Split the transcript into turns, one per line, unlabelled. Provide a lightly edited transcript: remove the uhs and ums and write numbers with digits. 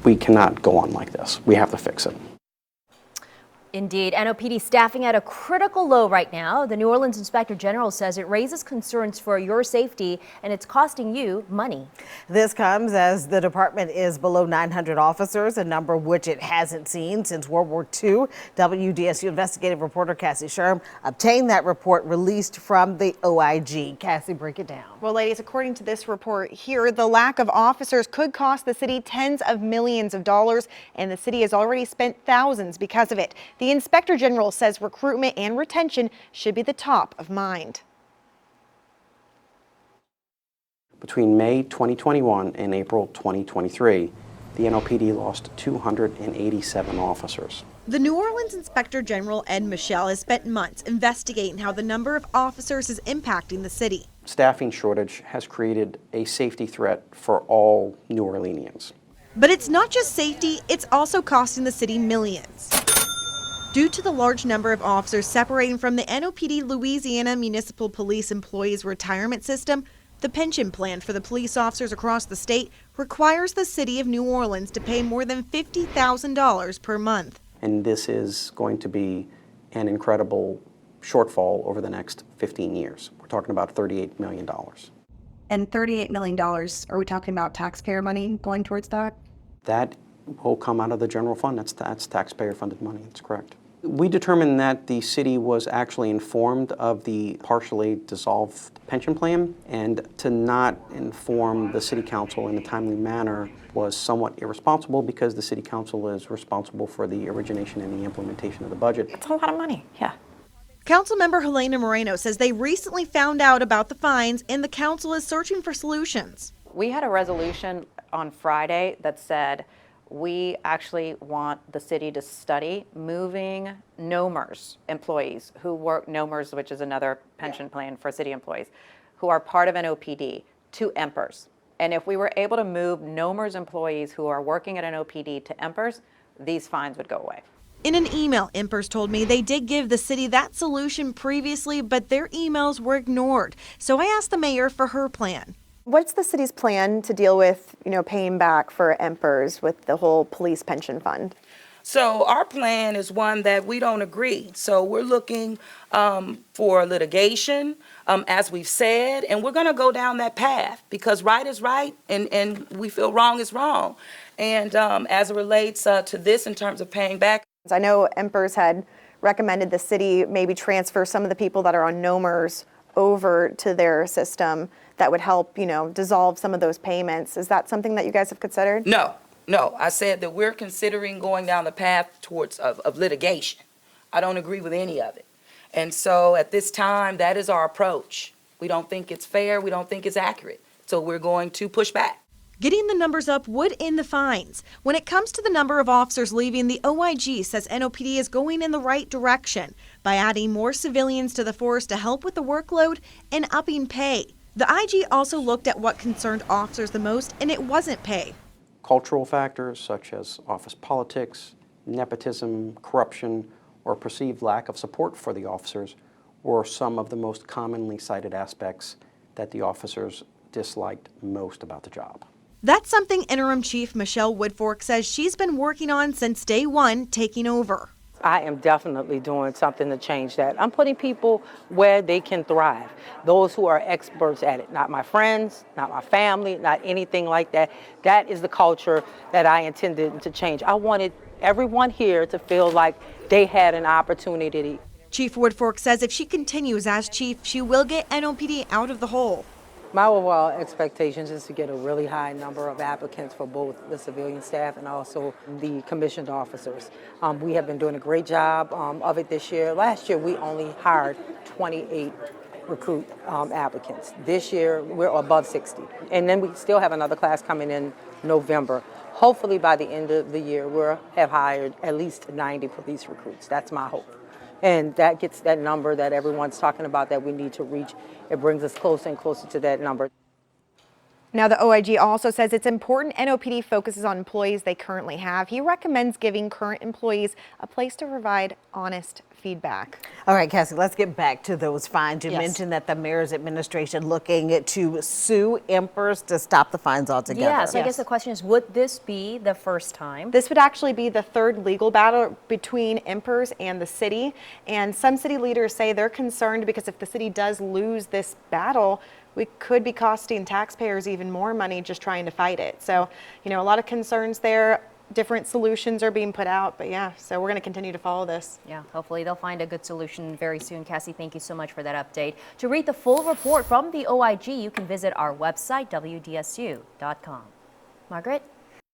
we cannot go on like this. We have to fix it.
Indeed. NOPD staffing at a critical low right now. The New Orleans Inspector General says it raises concerns for your safety and it's costing you money.
This comes as the department is below 900 officers, a number which it hasn't seen since World War II. WDSU investigative reporter Cassie Sherm obtained that report released from the OIG. Cassie, break it down.
Well, ladies, according to this report here, the lack of officers could cost the city tens of millions of dollars, and the city has already spent thousands because of it. The Inspector General says recruitment and retention should be the top of mind.
Between May 2021 and April 2023, the NOPD lost 287 officers.
The New Orleans Inspector General Ed Michel has spent months investigating how the number of officers is impacting the city.
Staffing shortage has created a safety threat for all New Orleanians.
But it's not just safety, it's also costing the city millions. Due to the large number of officers separating from the NOPD Louisiana Municipal Police Employees Retirement System, the pension plan for the police officers across the state requires the city of New Orleans to pay more than $50,000 per month.
And this is going to be an incredible shortfall over the next 15 years. We're talking about $38 million.
And $38 million, are we talking about taxpayer money going towards that?
That will come out of the general fund. That's taxpayer funded money. That's correct. We determined that the city was actually informed of the partially dissolved pension plan, and to not inform the city council in a timely manner was somewhat irresponsible because the city council is responsible for the origination and the implementation of the budget.
It's a lot of money, yeah.
Councilmember Helena Moreno says they recently found out about the fines and the council is searching for solutions.
We had a resolution on Friday that said we actually want the city to study moving NOMERS employees who work, NOMERS, which is another pension plan for city employees, who are part of NOPD, to EMPERS. And if we were able to move NOMERS employees who are working at NOPD to EMPERS, these fines would go away.
In an email, EMPERS told me they did give the city that solution previously, but their emails were ignored. So I asked the mayor for her plan.
What's the city's plan to deal with, paying back for EMPERS with the whole police pension fund?
So our plan is one that we don't agree. So we're looking for litigation, as we've said, and we're going to go down that path because right is right and we feel wrong is wrong. And as it relates to this in terms of paying back.
I know EMPERS had recommended the city maybe transfer some of the people that are on NOMERS over to their system. That would help, dissolve some of those payments. Is that something that you guys have considered?
No. I said that we're considering going down the path towards of litigation. I don't agree with any of it. And so at this time, that is our approach. We don't think it's fair. We don't think it's accurate. So we're going to push back.
Getting the numbers up would end the fines. When it comes to the number of officers leaving, the OIG says NOPD is going in the right direction by adding more civilians to the force to help with the workload and upping pay. The IG also looked at what concerned officers the most, and it wasn't pay.
Cultural factors such as office politics, nepotism, corruption, or perceived lack of support for the officers were some of the most commonly cited aspects that the officers disliked most about the job.
That's something Interim Chief Michelle Woodfork says she's been working on since day one taking over.
I am definitely doing something to change that. I'm putting people where they can thrive, those who are experts at it, not my friends, not my family, not anything like that. That is the culture that I intended to change. I wanted everyone here to feel like they had an opportunity.
Chief Woodfork says if she continues as chief, she will get NOPD out of the hole.
My overall expectations is to get a really high number of applicants for both the civilian staff and also the commissioned officers. We have been doing a great job of it this year. Last year, we only hired 28 recruit applicants. This year, we're above 60. And then we still have another class coming in November. Hopefully, by the end of the year, we'll have hired at least 90 police recruits. That's my hope. And that gets that number that everyone's talking about that we need to reach. It brings us closer and closer to that number.
Now, the OIG also says it's important NOPD focuses on employees they currently have. He recommends giving current employees a place to provide honest feedback.
All right, Cassie, let's get back to those fines. You
Yes.
mentioned that the mayor's administration looking to sue Empers to stop the fines altogether.
Yeah, so I guess
Yes.
the question is, would this be the first time?
This would actually be the third legal battle between Empers and the city. And some city leaders say they're concerned because if the city does lose this battle, we could be costing taxpayers even more money just trying to fight it. So, a lot of concerns there. Different solutions are being put out, but yeah, so we're going to continue to follow this.
Yeah, hopefully they'll find a good solution very soon. Cassie, thank you so much for that update. To read the full report from the OIG, you can visit our website, WDSU.com. Margaret?